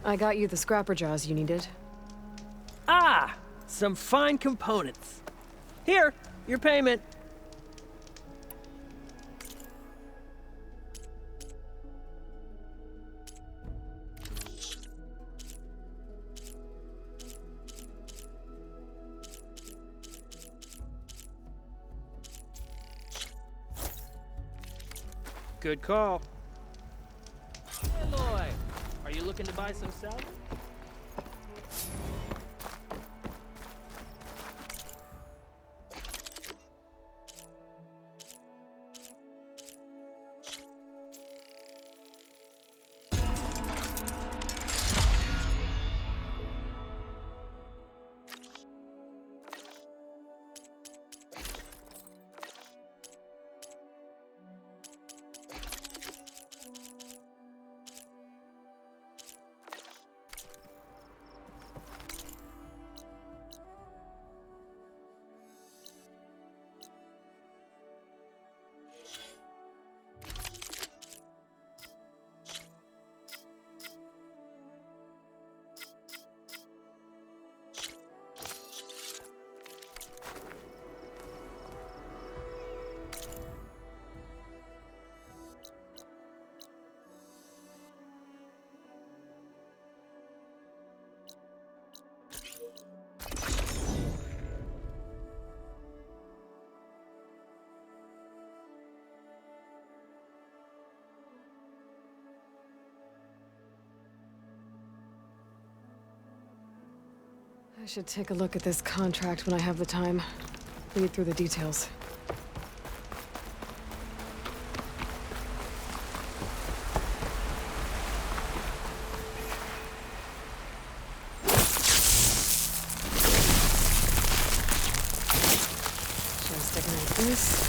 I got you the scrapper jaws you needed. Ah! Some fine components. Here, your payment. Good call. Aloy, are you looking to buy some salad? I should take a look at this contract when I have the time. Read through the details. Just ignite this.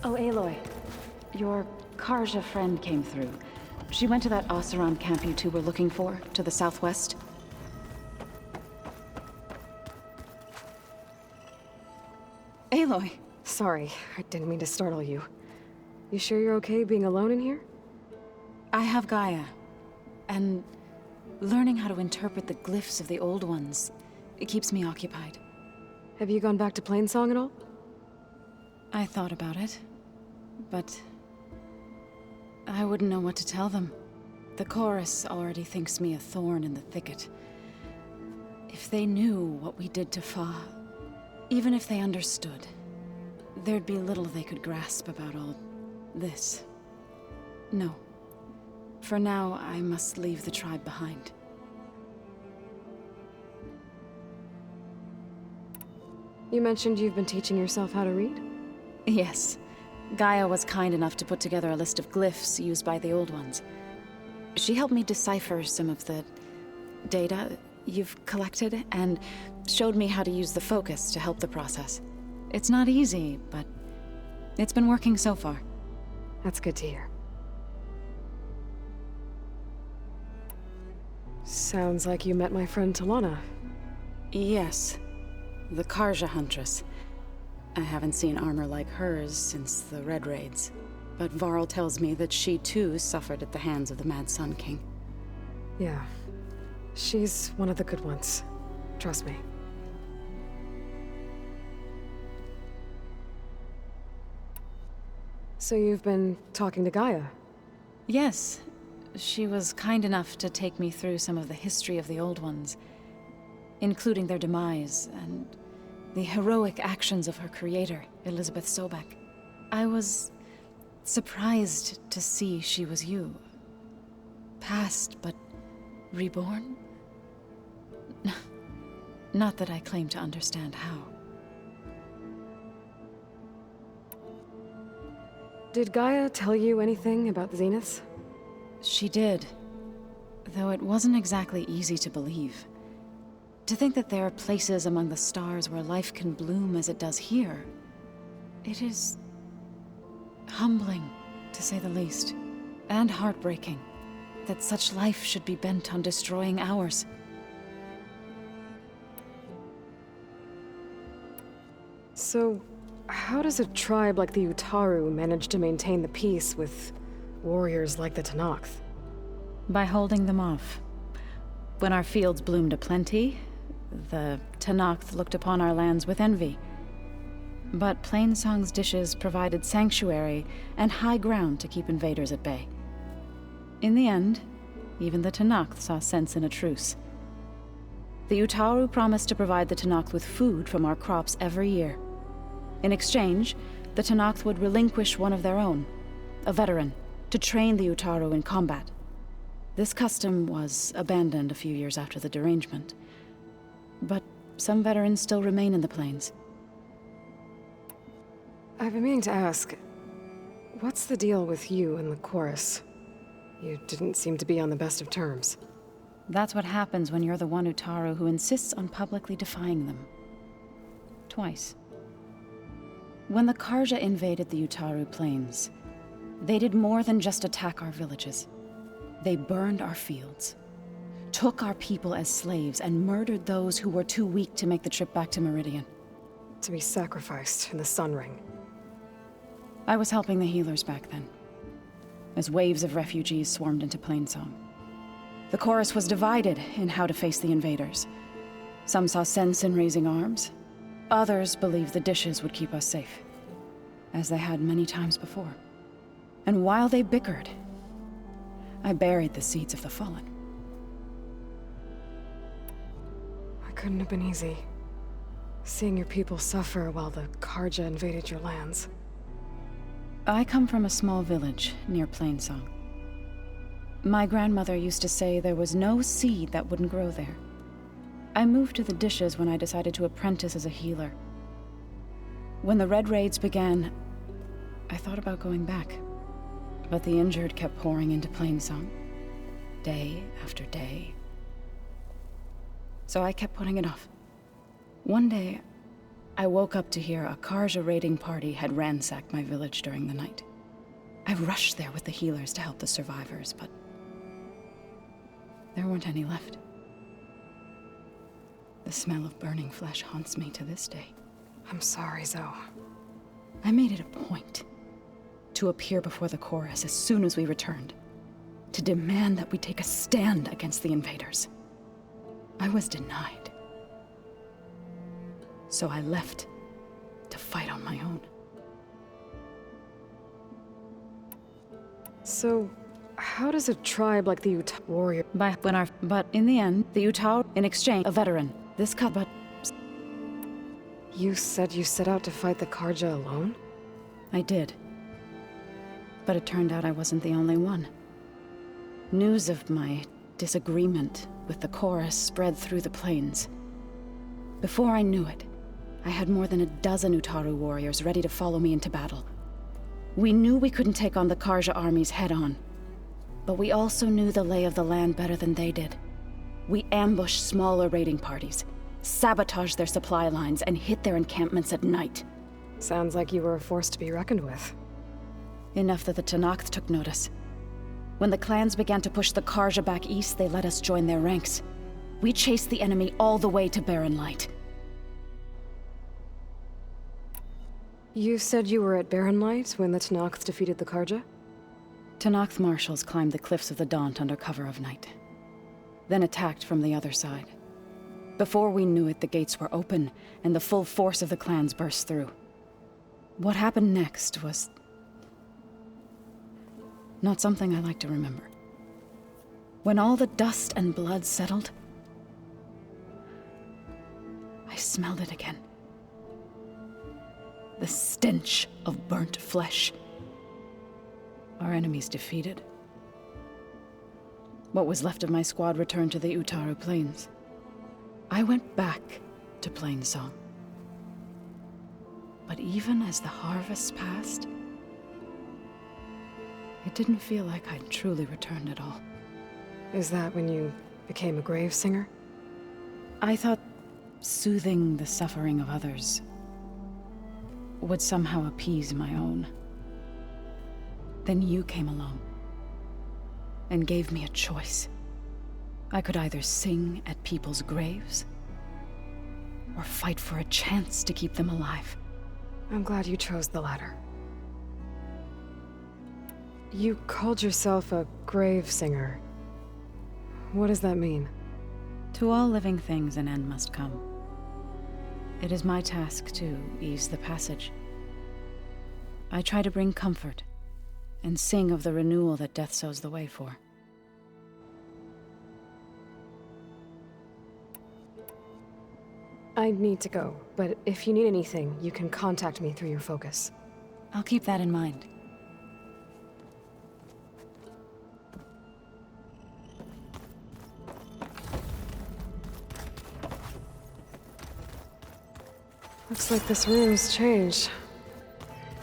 Oh, Aloy. Your Karja friend came through. She went to that Oseram camp you two were looking for, to the southwest. Aloy! Sorry, I didn't mean to startle you. You sure you're okay being alone in here? I have Gaia. And learning how to interpret the glyphs of the old ones, it keeps me occupied. Have you gone back to Plainsong at all? I thought about it, but I wouldn't know what to tell them. The chorus already thinks me a thorn in the thicket. If they knew what we did to Fa, even if they understood, there'd be little they could grasp about all this. No. For now, I must leave the tribe behind. You mentioned you've been teaching yourself how to read? Yes. Gaia was kind enough to put together a list of glyphs used by the old ones. She helped me decipher some of the data you've collected, and showed me how to use the focus to help the process. It's not easy, but it's been working so far. That's good to hear. Sounds like you met my friend Talana. Yes. The Karja Huntress. I haven't seen armor like hers since the Red Raids. But Varl tells me that she too suffered at the hands of the Mad Sun King. Yeah. She's one of the good ones. Trust me. So you've been talking to Gaia? Yes. She was kind enough to take me through some of the history of the Old Ones, including their demise and the heroic actions of her creator, Elizabeth Sobek. I was surprised to see she was you. Past, but reborn? Not that I claim to understand how. Did Gaia tell you anything about the Zeniths? She did, though it wasn't exactly easy to believe. To think that there are places among the stars where life can bloom as it does here, it is humbling, to say the least, and heartbreaking that such life should be bent on destroying ours. So, how does a tribe like the Utaru manage to maintain the peace with warriors like the Tenakth? By holding them off. When our fields bloomed aplenty, the Tenakth looked upon our lands with envy. But Plainsong's dishes provided sanctuary and high ground to keep invaders at bay. In the end, even the Tenakth saw sense in a truce. The Utaru promised to provide the Tenakth with food from our crops every year. In exchange, the Tenakth would relinquish one of their own, a veteran, to train the Utaru in combat. This custom was abandoned a few years after the derangement. But some veterans still remain in the plains. I've been meaning to ask, what's the deal with you and the chorus? You didn't seem to be on the best of terms. That's what happens when you're the one Utaru who insists on publicly defying them. Twice. When the Karja invaded the Utaru plains, they did more than just attack our villages. They burned our fields, took our people as slaves, and murdered those who were too weak to make the trip back to Meridian. To be sacrificed in the Sun Ring. I was helping the healers back then, as waves of refugees swarmed into Plainsong. The chorus was divided in how to face the invaders. Some saw sense in raising arms. Others believed the dishes would keep us safe, as they had many times before. And while they bickered, I buried the seeds of the fallen. It couldn't have been easy. Seeing your people suffer while the Karja invaded your lands. I come from a small village near Plainsong. My grandmother used to say there was no seed that wouldn't grow there. I moved to the dishes when I decided to apprentice as a healer. When the Red Raids began, I thought about going back. But the injured kept pouring into Plainsong, day after day. So I kept putting it off. One day, I woke up to hear a Karja raiding party had ransacked my village during the night. I rushed there with the healers to help the survivors, but there weren't any left. The smell of burning flesh haunts me to this day. I'm sorry, Zoe. I made it a point to appear before the chorus as soon as we returned, to demand that we take a stand against the invaders. I was denied. So I left to fight on my own. So, how does a tribe like the warrior... But in the end, the Utaru, in exchange, a veteran. This cut, but... You said you set out to fight the Karja alone? I did. But it turned out I wasn't the only one. News of my disagreement with the chorus spread through the plains. Before I knew it, I had more than a dozen Utaru warriors ready to follow me into battle. We knew we couldn't take on the Karja armies head-on, but we also knew the lay of the land better than they did. We ambushed smaller raiding parties, sabotaged their supply lines, and hit their encampments at night. Sounds like you were a force to be reckoned with. Enough that the Tenakth took notice. When the clans began to push the Karja back east, they let us join their ranks. We chased the enemy all the way to Barren Light. You said you were at Barren Light when the Tenakth defeated the Karja? Tenakth marshals climbed the cliffs of the Daunt under cover of night, then attacked from the other side. Before we knew it, the gates were open, and the full force of the clans burst through. What happened next was not something I like to remember. When all the dust and blood settled, I smelled it again. The stench of burnt flesh. Our enemies defeated. What was left of my squad returned to the Utaru Plains. I went back to Plainsong. But even as the harvest passed, it didn't feel like I'd truly returned at all. Is that when you became a grave singer? I thought soothing the suffering of others would somehow appease my own. Then you came along and gave me a choice. I could either sing at people's graves or fight for a chance to keep them alive. I'm glad you chose the latter. You called yourself a grave singer. What does that mean? To all living things an end must come. It is my task to ease the passage. I try to bring comfort and sing of the renewal that death sows the way for. I need to go, but if you need anything, you can contact me through your focus. I'll keep that in mind. Looks like this room's changed.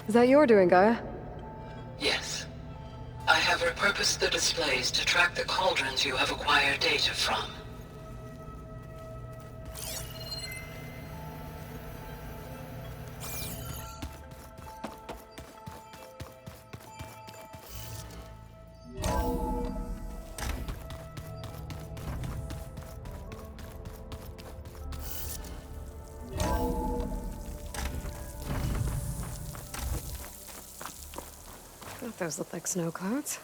Is that your doing, Gaia? Yes. I have repurposed the displays to track the cauldrons you have acquired data from. Thought those looked like snow clouds.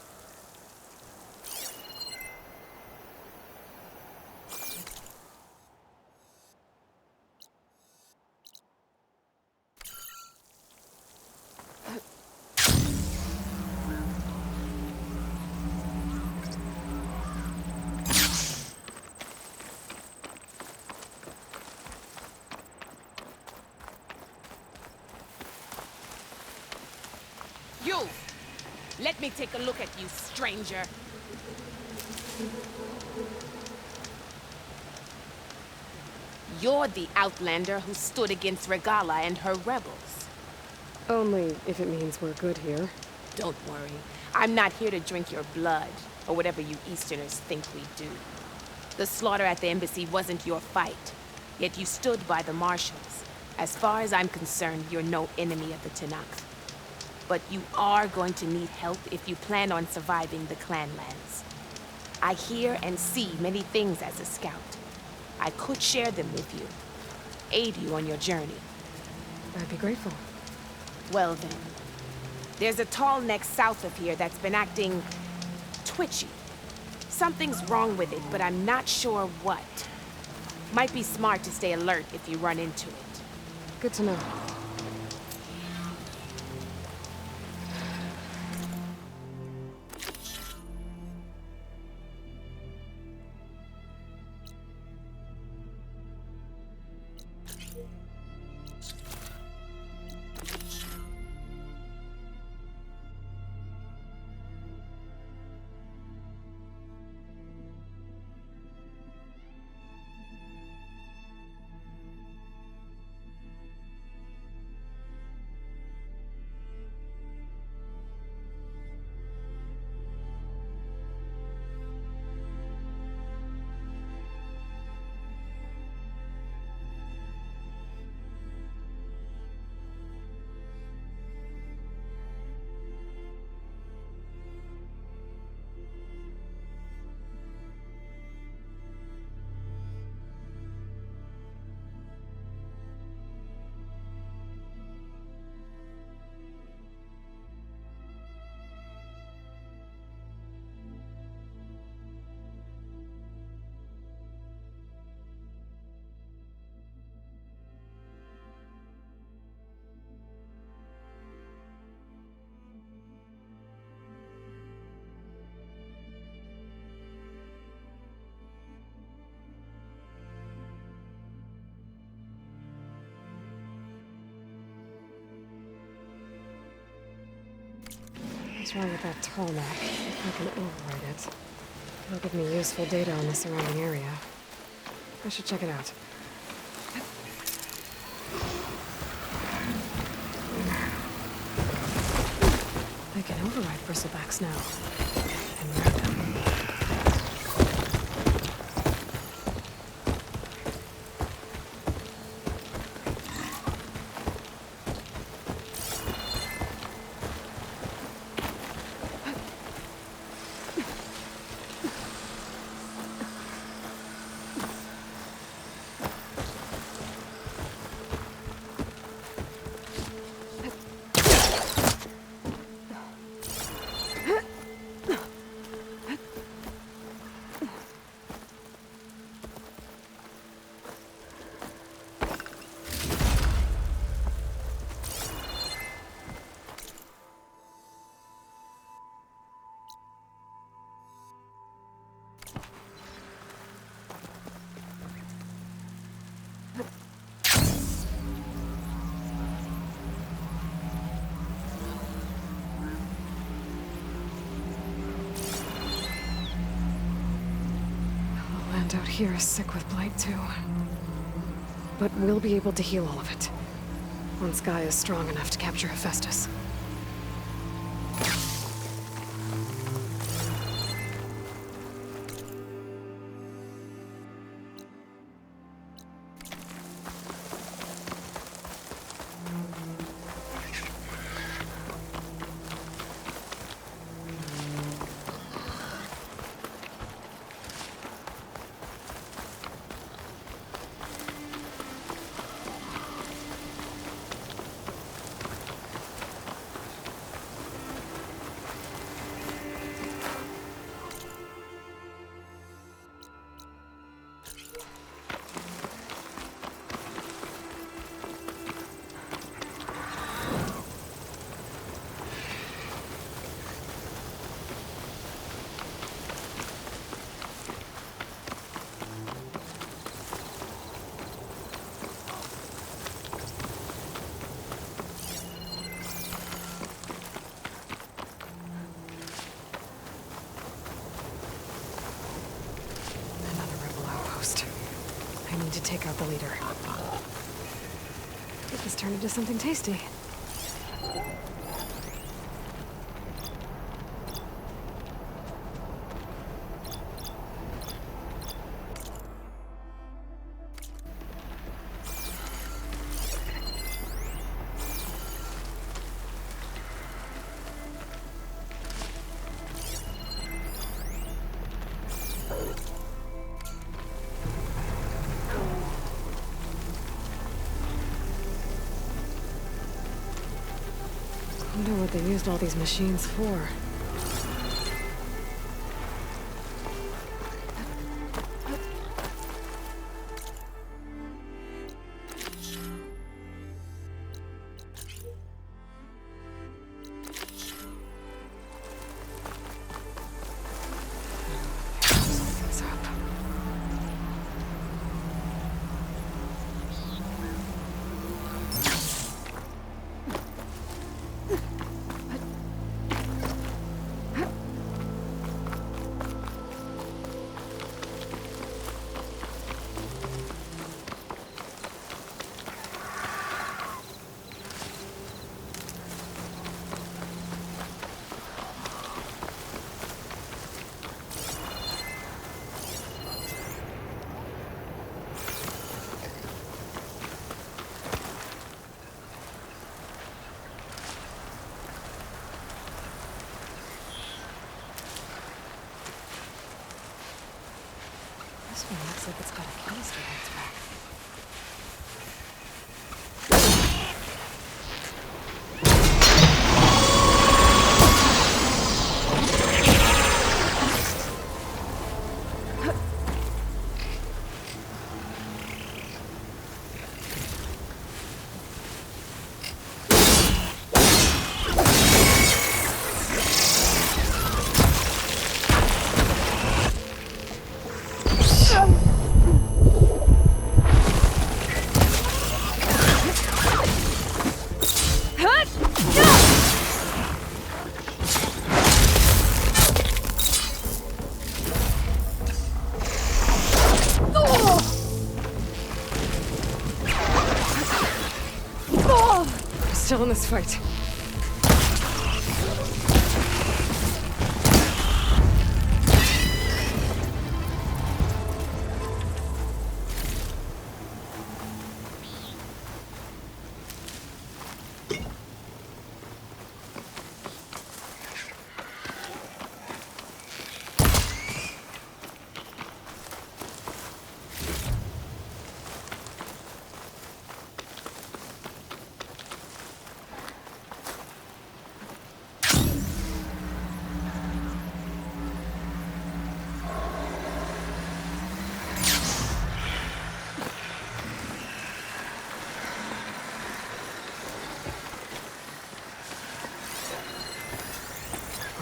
You! Let me take a look at you, stranger. You're the outlander who stood against Regala and her rebels. Only if it means we're good here. Don't worry. I'm not here to drink your blood, or whatever you Easterners think we do. The slaughter at the embassy wasn't your fight, yet you stood by the marshals. As far as I'm concerned, you're no enemy of the Tenakth. But you are going to need help if you plan on surviving the clanlands. I hear and see many things as a scout. I could share them with you, aid you on your journey. I'd be grateful. Well then, there's a tall neck south of here that's been acting twitchy. Something's wrong with it, but I'm not sure what. Might be smart to stay alert if you run into it. Good to know. What's wrong with that tarmac? If I can override it, it'll give me useful data on the surrounding area. I should check it out. I can override bristlebacks now. And murder them. Out here is sick with blight too. But we'll be able to heal all of it. Once Gaia is strong enough to capture Hephaestus. To take out the leader. Get this turned into something tasty. I wonder what they used all these machines for. Something's up. This one looks like it's got a canister on its back. still in this fight.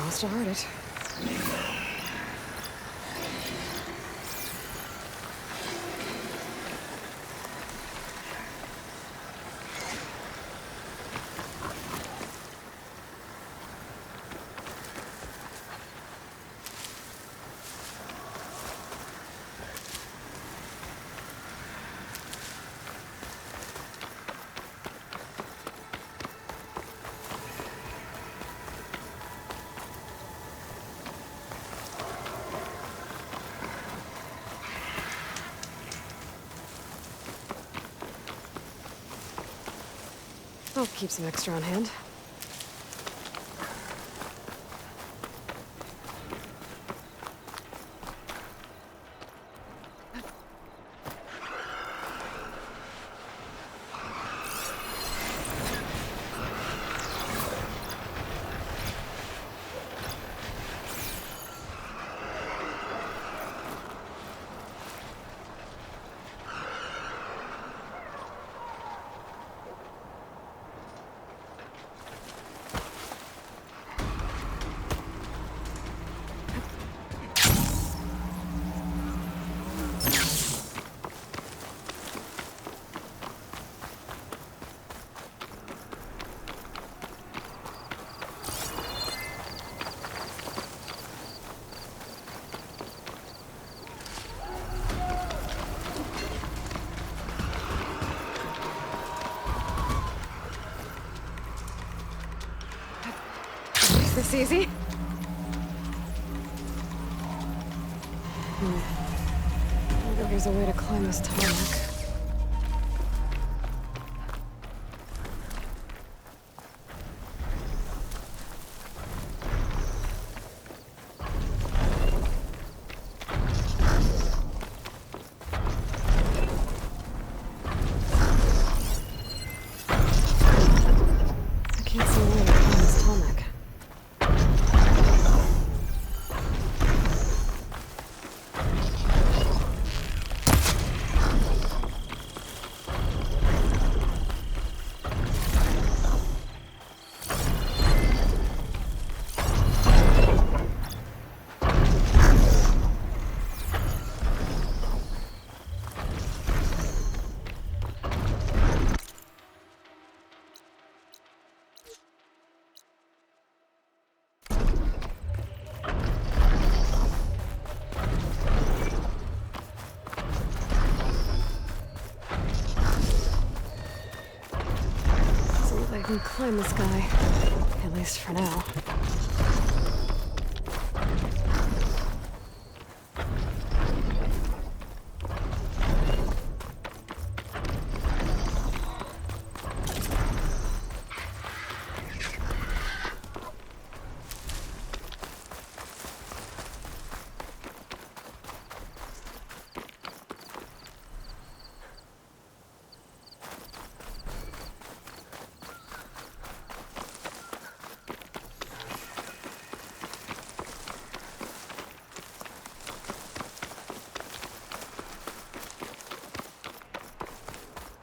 I'll start it. I'll keep some extra on hand. This easy? Maybe there's a way to climb this tarmac. I can't see a way to climb this tarmac. I can climb this guy, at least for now.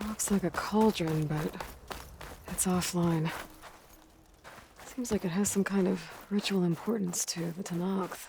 Looks like a cauldron, but it's offline. Seems like it has some kind of ritual importance to the Tenakth.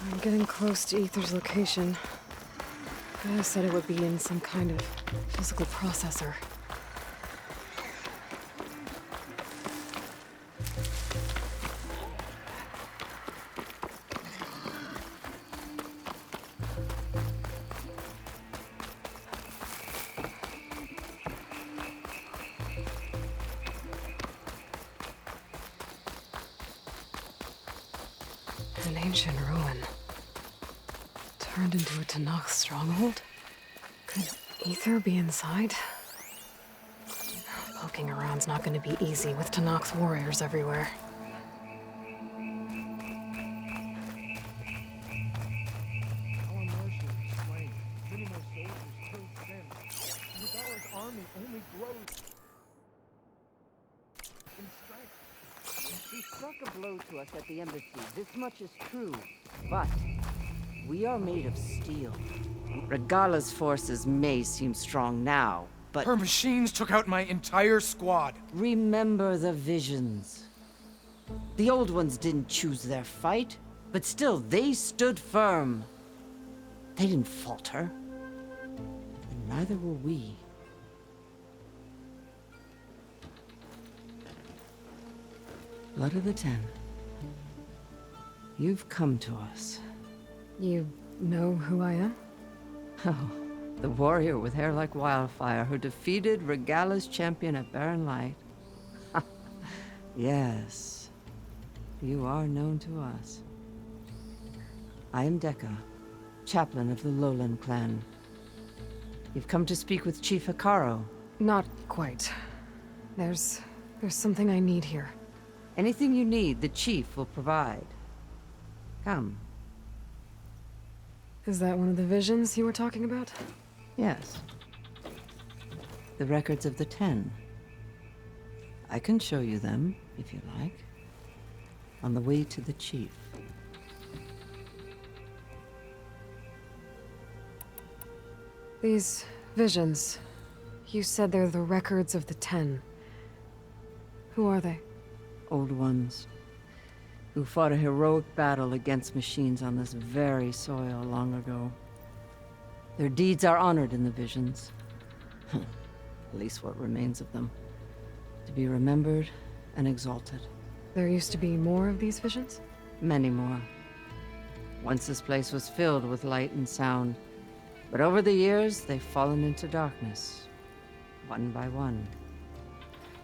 I'm getting close to Ether's location. Gaia said it would be in some kind of physical processor. An ancient ruin. Turned into a Tenakth stronghold? Could Ether be inside? Poking around's not gonna be easy with Tenakth warriors everywhere. Our marshal is slain. Many more soldiers killed since. Nagara's army only grows in strength. He struck a blow to us at the embassy. This much is true. But we are made of steel. Regala's forces may seem strong now, but Her machines took out my entire squad. remember the visions. The old ones didn't choose their fight, but still they stood firm. They didn't falter. And neither will we. Blood of the Ten. You've come to us. You know who I am? Oh, the warrior with hair like wildfire who defeated Regala's champion at Barren Light. Yes, you are known to us. I am Dekka, chaplain of the Lowland clan. You've come to speak with Chief Hekarro. Not quite. There's something I need here. Anything you need, the chief will provide. Come. Is that one of the visions you were talking about? Yes. The records of the Ten. I can show you them, if you like. On the way to the chief. These visions. You said they're the records of the Ten. Who are they? Old ones. Who fought a heroic battle against machines on this very soil long ago. Their deeds are honored in the visions. At least what remains of them. To be remembered and exalted. There used to be more of these visions? Many more. Once this place was filled with light and sound. But over the years, they've fallen into darkness. One by one.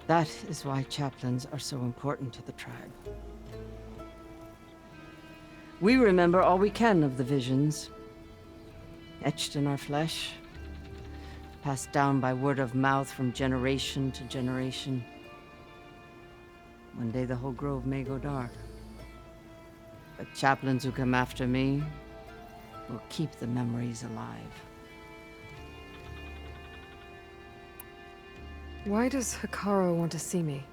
That is why chaplains are so important to the tribe. We remember all we can of the visions. Etched in our flesh. Passed down by word of mouth from generation to generation. One day the whole grove may go dark. But chaplains who come after me will keep the memories alive. Why does Hekarro want to see me?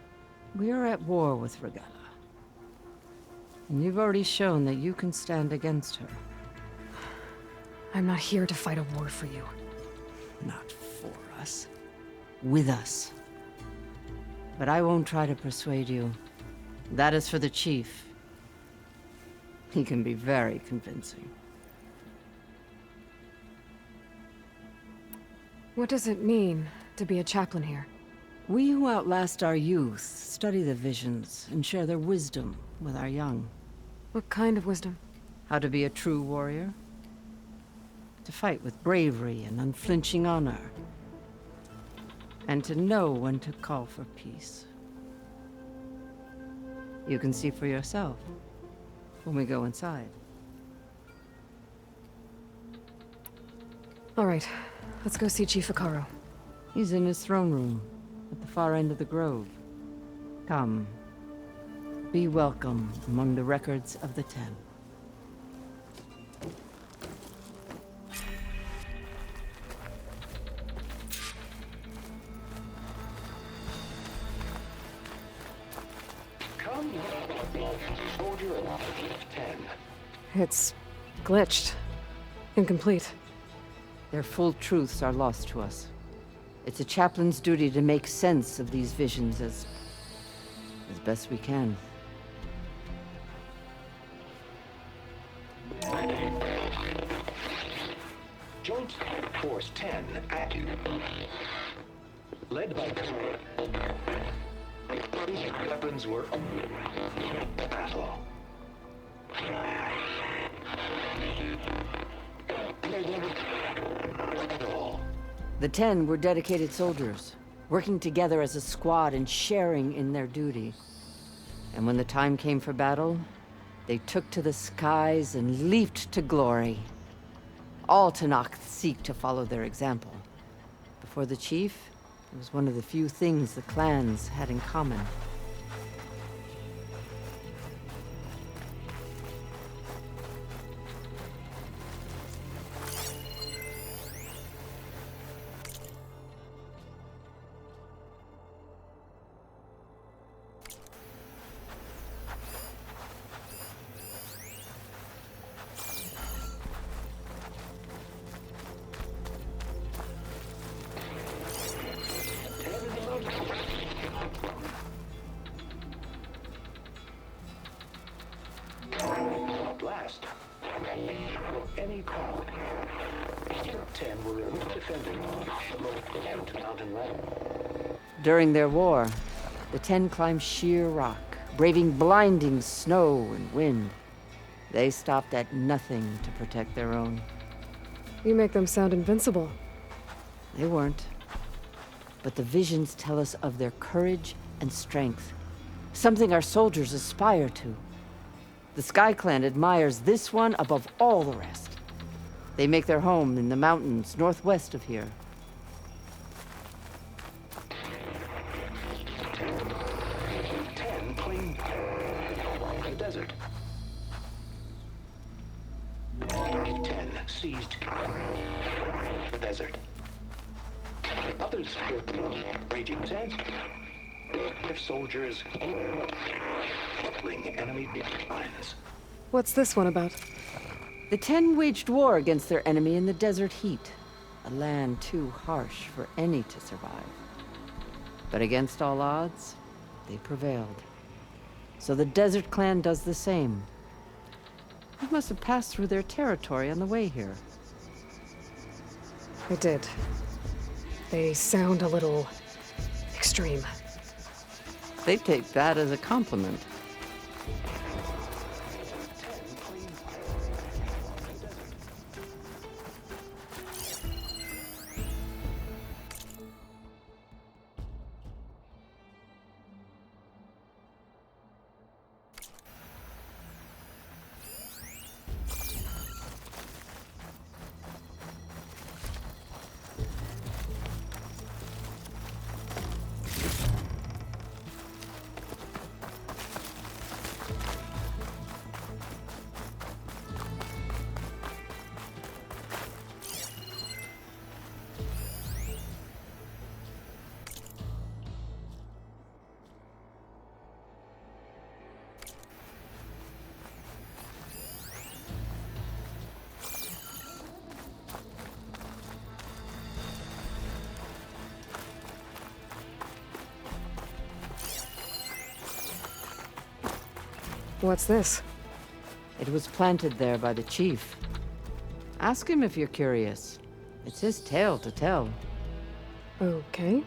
We are at war with Regala. And you've already shown that you can stand against her. I'm not here to fight a war for you. Not for us. With us. But I won't try to persuade you. That is for the chief. He can be very convincing. What does it mean to be a chaplain here? We who outlast our youth study the visions and share their wisdom with our young. What kind of wisdom? How to be a true warrior. To fight with bravery and unflinching honor. And to know when to call for peace. You can see for yourself when we go inside. All right, let's go see Chief Hekarro. He's in his throne room at the far end of the grove. Come. Be welcome among the records of the Ten. Come, soldier of the 10. It's glitched. Incomplete. Their full truths are lost to us. It's a chaplain's duty to make sense of these visions as best we can. Joint Force 10 active. Led by weapons were battle. The 10 were dedicated soldiers, working together as a squad and sharing in their duty. And when the time came for battle, they took to the skies and leaped to glory. All Tenakth seek to follow their example. Before the chief, it was one of the few things the clans had in common. Last, any call. 10 were defending the mountain ladder. During their war, the 10 climbed sheer rock, braving blinding snow and wind. They stopped at nothing to protect their own. You make them sound invincible. They weren't. But the visions tell us of their courage and strength, something our soldiers aspire to. The Sky Clan admires this one above all the rest. They make their home in the mountains northwest of here. 10 claimed the desert. 10 seized the desert. Others raging sands. If soldiers battling enemy lines. What's this one about? The 10 waged war against their enemy in the desert heat, a land too harsh for any to survive. But against all odds, they prevailed. So the Desert Clan does the same. We must have passed through their territory on the way here. I did. They sound a little extreme. They take that as a compliment. What's this? It was planted there by the chief. Ask him if you're curious. It's his tale to tell. Okay.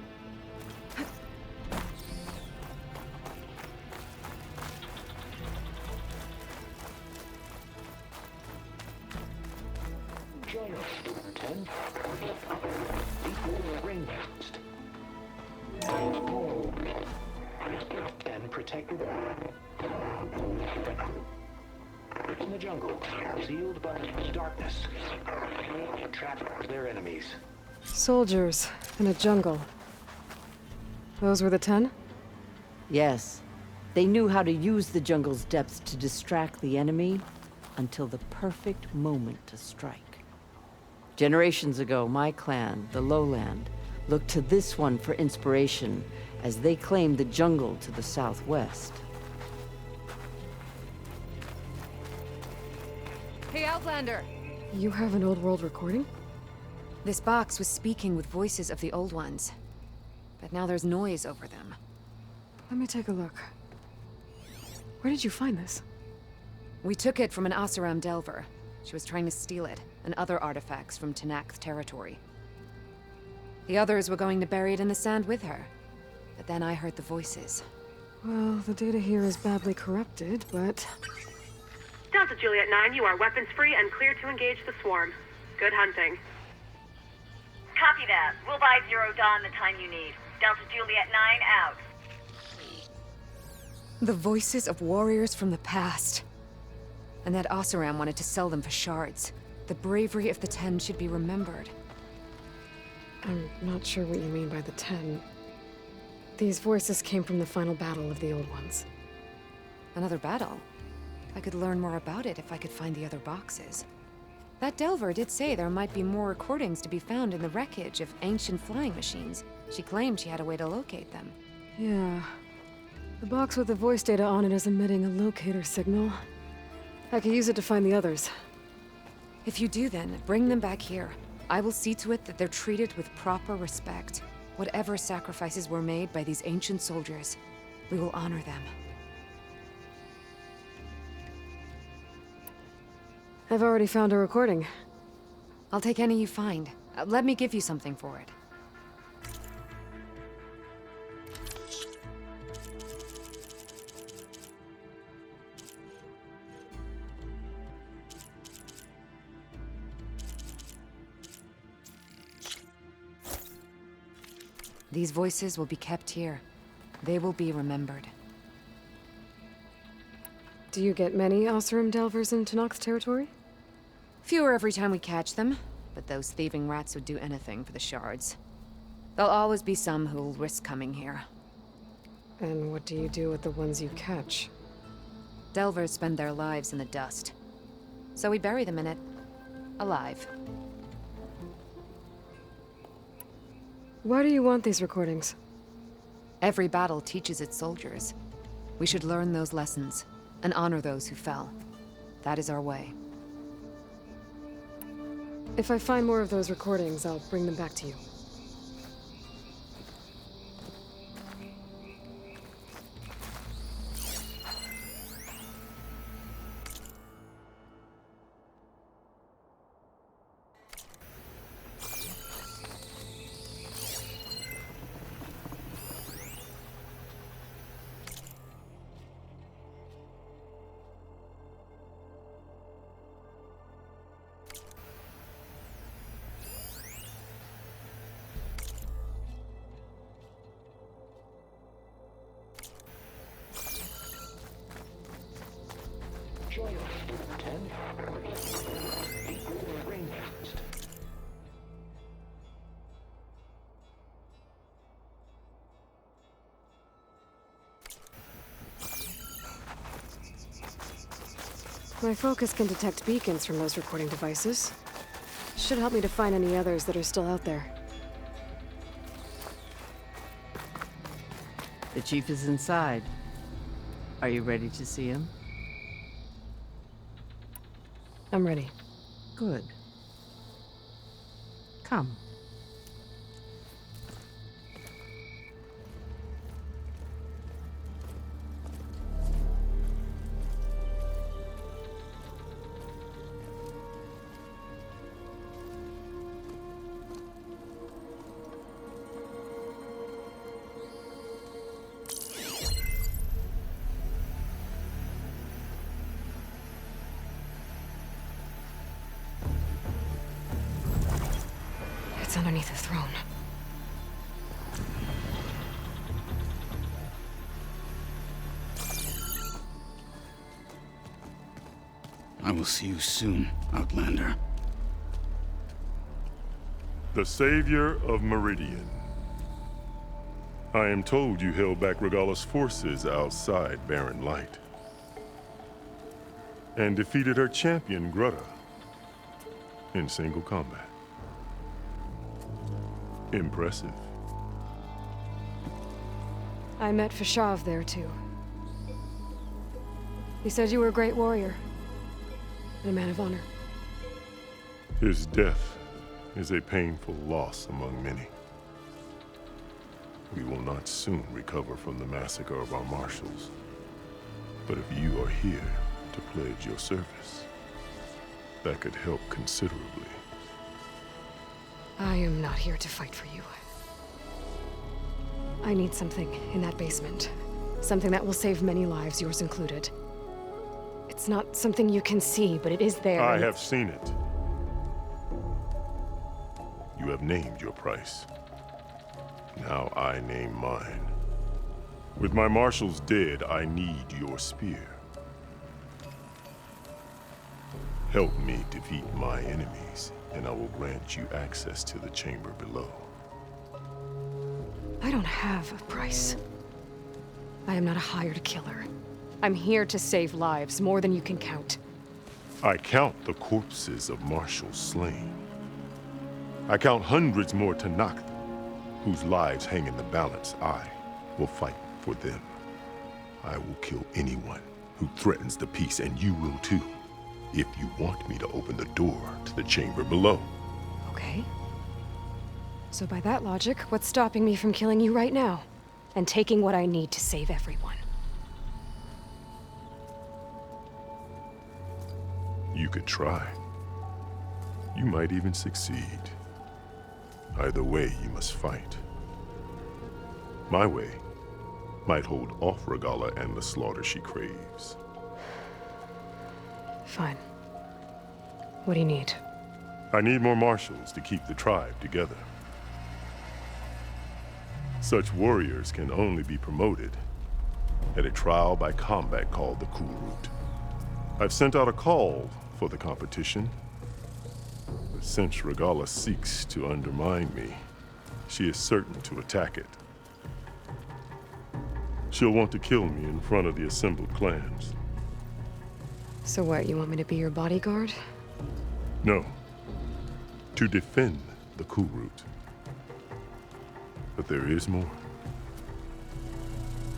Join us, 10. Equal rainforest. And protected in the jungle, sealed by darkness. Trap their enemies. Soldiers in a jungle. Those were the 10? Yes. They knew how to use the jungle's depths to distract the enemy until the perfect moment to strike. Generations ago, my clan, the Lowland, looked to this one for inspiration as they claimed the jungle to the southwest. Hey, Outlander! You have an old world recording? This box was speaking with voices of the old ones. But now there's noise over them. Let me take a look. Where did you find this? We took it from an Oseram Delver. She was trying to steal it. and other artifacts from Tenakth territory. The others were going to bury it in the sand with her, but then I heard the voices. Well, the data here is badly corrupted, but... Delta Juliet 9, you are weapons-free and clear to engage the swarm. Good hunting. Copy that. We'll buy Zero Dawn the time you need. Delta Juliet 9 out. The voices of warriors from the past. And that Oseram wanted to sell them for shards. The bravery of the Ten should be remembered. I'm not sure what you mean by the Ten. These voices came from the final battle of the Old Ones. Another battle? I could learn more about it if I could find the other boxes. That Delver did say there might be more recordings to be found in the wreckage of ancient flying machines. She claimed she had a way to locate them. Yeah. The box with the voice data on it is emitting a locator signal. I could use it to find the others. If you do then, bring them back here. I will see to it that they're treated with proper respect. Whatever sacrifices were made by these ancient soldiers, we will honor them. I've already found a recording. I'll take any you find. Let me give you something for it. These voices will be kept here. They will be remembered. Do you get many Oseram Delvers in Tenakth territory? Fewer every time we catch them, but those thieving rats would do anything for the shards. There'll always be some who'll risk coming here. And what do you do with the ones you catch? Delvers spend their lives in the dust. So we bury them in it, alive. Why do you want these recordings? Every battle teaches its soldiers. We should learn those lessons, and honor those who fell. That is our way. If I find more of those recordings, I'll bring them back to you. Join us with 10 Rangers. My focus can detect beacons from those recording devices. Should help me to find any others that are still out there. The chief is inside. Are you ready to see him? I'm ready. Good. Come. It's underneath the throne. I will see you soon, Outlander. The savior of Meridian. I am told you held back Regalla's forces outside Barren Light. And defeated her champion, Grutta, in single combat. Impressive. I met Fashav there, too. He said you were a great warrior. And a man of honor. His death is a painful loss among many. We will not soon recover from the massacre of our marshals. But if you are here to pledge your service, that could help considerably. I am not here to fight for you. I need something in that basement. Something that will save many lives, yours included. It's not something you can see, but it is there. I have seen it. You have named your price. Now I name mine. With my marshals dead, I need your spear. Help me defeat my enemies, and I will grant you access to the chamber below. I don't have a price. I am not a hired killer. I'm here to save lives, more than you can count. I count the corpses of marshals slain. I count hundreds more Tenakth, whose lives hang in the balance. I will fight for them. I will kill anyone who threatens the peace, and you will too, if you want me to open the door to the chamber below. Okay. So by that logic, what's stopping me from killing you right now? And taking what I need to save everyone? You could try. You might even succeed. Either way, you must fight. My way might hold off Regalla and the slaughter she craves. Fine. What do you need? I need more marshals to keep the tribe together. Such warriors can only be promoted at a trial by combat called the Kulrut. I've sent out a call for the competition, but since Regalla seeks to undermine me, she is certain to attack it. She'll want to kill me in front of the assembled clans. So what, you want me to be your bodyguard? No. To defend the Kulrut. But there is more.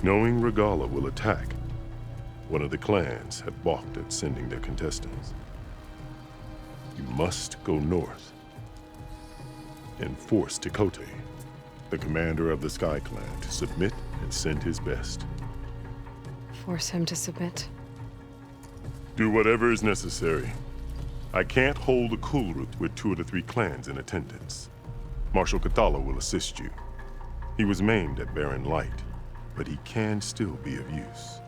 Knowing Regalla will attack, one of the clans had balked at sending their contestants. You must go north and force Tenakth, the commander of the Sky Clan, to submit and send his best. Force him to submit? Do whatever is necessary. I can't hold the Kulrut with 2 of the 3 clans in attendance. Marshal Cathala will assist you. He was maimed at Barren Light, but he can still be of use.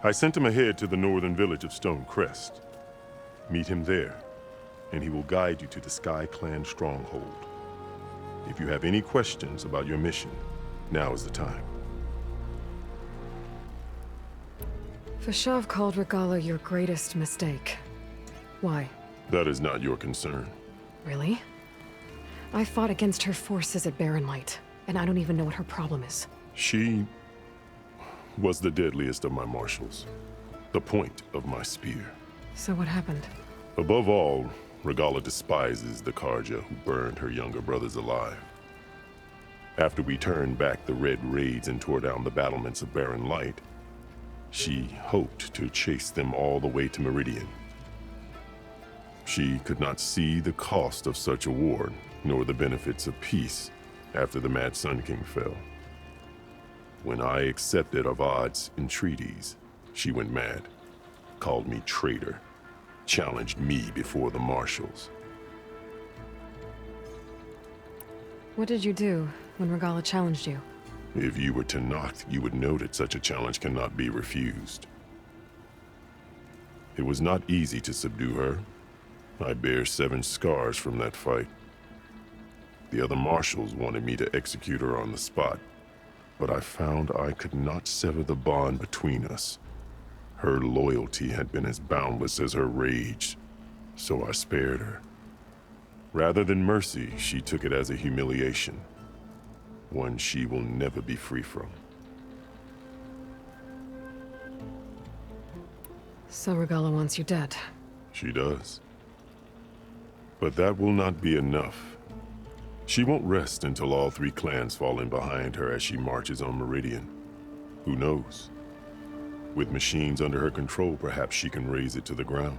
I sent him ahead to the northern village of Stone Crest. Meet him there, and he will guide you to the Sky Clan stronghold. If you have any questions about your mission, now is the time. Fashav called Regalla your greatest mistake. Why? That is not your concern. Really? I fought against her forces at Barren Light, and I don't even know what her problem is. She was the deadliest of my marshals, the point of my spear. So what happened? Above all, Regalla despises the Karja who burned her younger brothers alive. After we turned back the Red Raids and tore down the battlements of Barren Light, she hoped to chase them all the way to Meridian. She could not see the cost of such a war, nor the benefits of peace after the Mad Sun King fell. When I accepted Avad's entreaties, she went mad, called me traitor, challenged me before the marshals. What did you do when Regalla challenged you? If you were Tenakth, you would know that such a challenge cannot be refused. It was not easy to subdue her. I bear 7 scars from that fight. The other marshals wanted me to execute her on the spot, but I found I could not sever the bond between us. Her loyalty had been as boundless as her rage, so I spared her. Rather than mercy, she took it as a humiliation, one she will never be free from. So Regalla wants you dead? She does. But that will not be enough. She won't rest until all 3 clans fall in behind her as she marches on Meridian. Who knows? With machines under her control, perhaps she can raise it to the ground.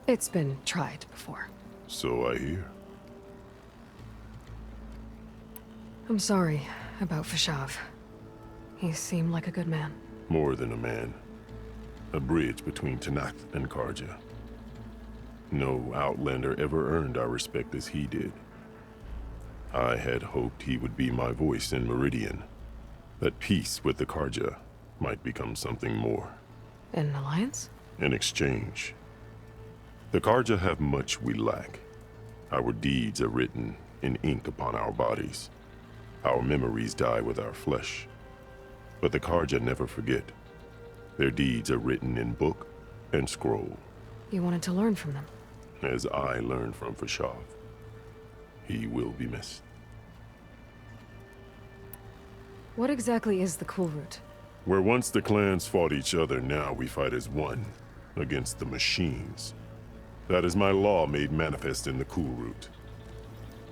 It's been tried before. So I hear. I'm sorry about Fashav. He seemed like a good man. More than a man. A bridge between Tenakth and Karja. No Outlander ever earned our respect as he did. I had hoped he would be my voice in Meridian, that peace with the Karja might become something more. An alliance? In exchange. The Karja have much we lack. Our deeds are written in ink upon our bodies. Our memories die with our flesh. But the Karja never forget. Their deeds are written in book and scroll. You wanted to learn from them? As I learned from Fashav. He will be missed. What exactly is the Cool Route? Where once the clans fought each other, now we fight as one, against the machines. That is my law made manifest in the Cool Route.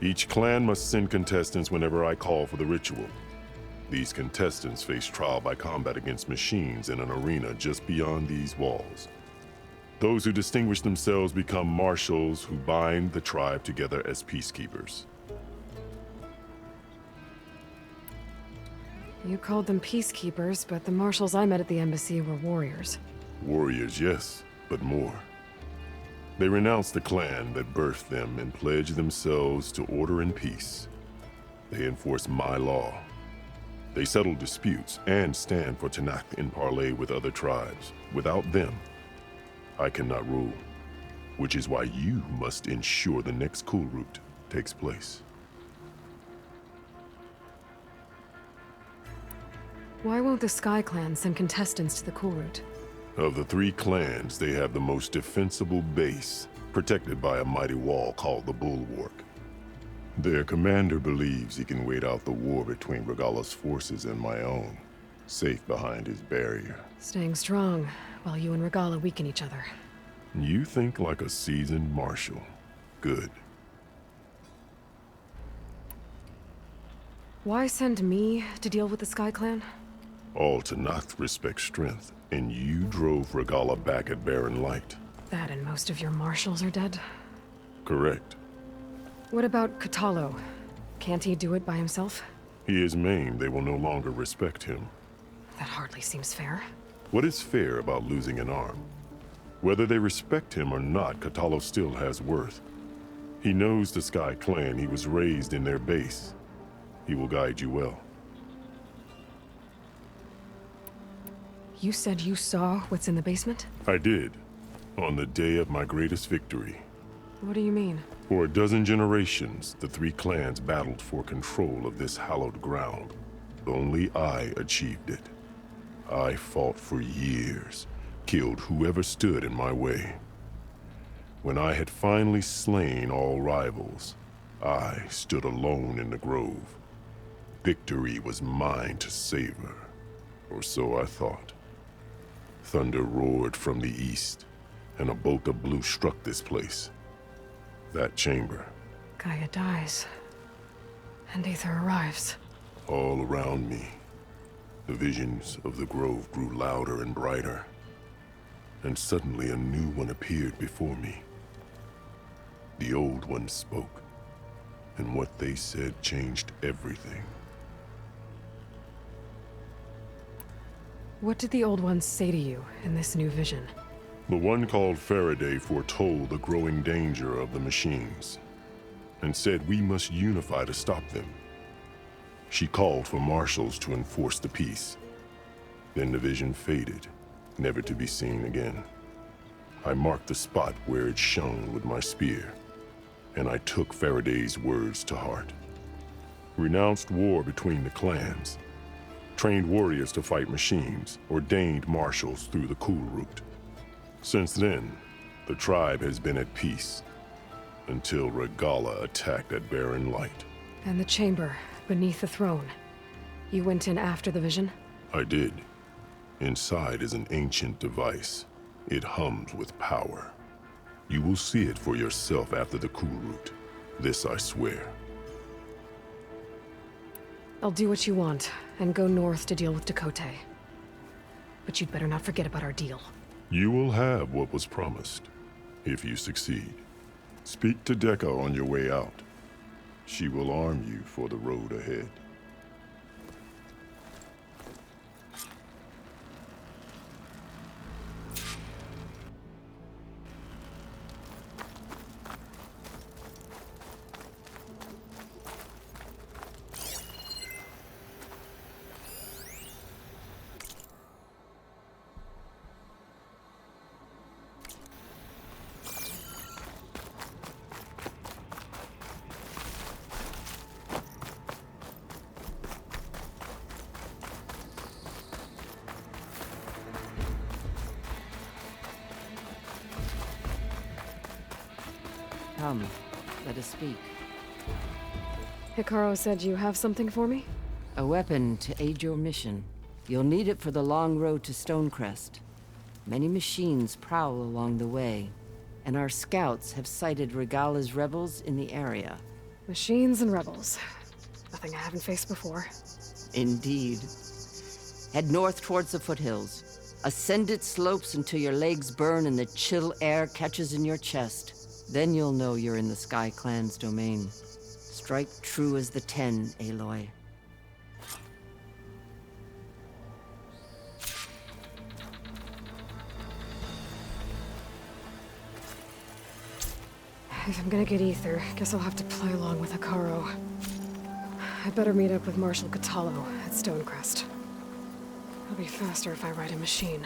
Each clan must send contestants whenever I call for the ritual. These contestants face trial by combat against machines in an arena just beyond these walls. Those who distinguish themselves become marshals who bind the tribe together as peacekeepers. You called them peacekeepers, but the marshals I met at the embassy were warriors. Warriors, yes, but more. They renounce the clan that birthed them and pledge themselves to order and peace. They enforce my law. They settle disputes and stand for Tenakth in parley with other tribes. Without them, I cannot rule, which is why you must ensure the next Cool Route takes place. Why won't the Sky Clan send contestants to the Cool Route? Of the three clans, they have the most defensible base, protected by a mighty wall called the Bulwark. Their commander believes he can wait out the war between Regalla's forces and my own, safe behind his barrier. Staying strong, while you and Regalla weaken each other. You think like a seasoned marshal. Good. Why send me to deal with the Sky Clan? All Tenakth respect strength, and you drove Regalla back at Barren Light. That and most of your marshals are dead? Correct. What about Kotallo? Can't he do it by himself? He is maimed. They will no longer respect him. That hardly seems fair. What is fair about losing an arm? Whether they respect him or not, Kotallo still has worth. He knows the Sky Clan. He was raised in their base. He will guide you well. You said you saw what's in the basement? I did. On the day of my greatest victory. What do you mean? For a dozen generations, the three clans battled for control of this hallowed ground. Only I achieved it. I fought for years, killed whoever stood in my way. When I had finally slain all rivals, I stood alone in the grove. Victory was mine to savor, or so I thought. Thunder roared from the east, and a bolt of blue struck this place. That chamber. Gaia dies, and Aether arrives. All around me, the visions of the grove grew louder and brighter, and suddenly a new one appeared before me. The old one spoke, and what they said changed everything. What did the old ones say to you in this new vision? The one called Faraday foretold the growing danger of the machines, and said we must unify to stop them. She called for marshals to enforce the peace. Then the vision faded, never to be seen again. I marked the spot where it shone with my spear, and I took Faraday's words to heart. Renounced war between the clans, trained warriors to fight machines, ordained marshals through the Cool Route. Since then, the tribe has been at peace, until Regalla attacked at Barren Light. And the chamber, beneath the throne. You went in after the vision? I did. Inside is an ancient device. It hums with power. You will see it for yourself after the Cool Route. This I swear. I'll do what you want, and go north to deal with Dakota. But you'd better not forget about our deal. You will have what was promised, if you succeed. Speak to Dekka on your way out. She will arm you for the road ahead. Come, let us speak. Hekarro said you have something for me? A weapon to aid your mission. You'll need it for the long road to Stonecrest. Many machines prowl along the way, and our scouts have sighted Regala's rebels in the area. Machines and rebels. Nothing I haven't faced before. Indeed. Head north towards the foothills. Ascend its slopes until your legs burn and the chill air catches in your chest. Then you'll know you're in the Sky Clan's domain. Strike true as the 10, Aloy. If I'm gonna get ether, guess I'll have to play along with Hekarro. I'd better meet up with Marshal Catallo at Stonecrest. It'll be faster if I ride a machine.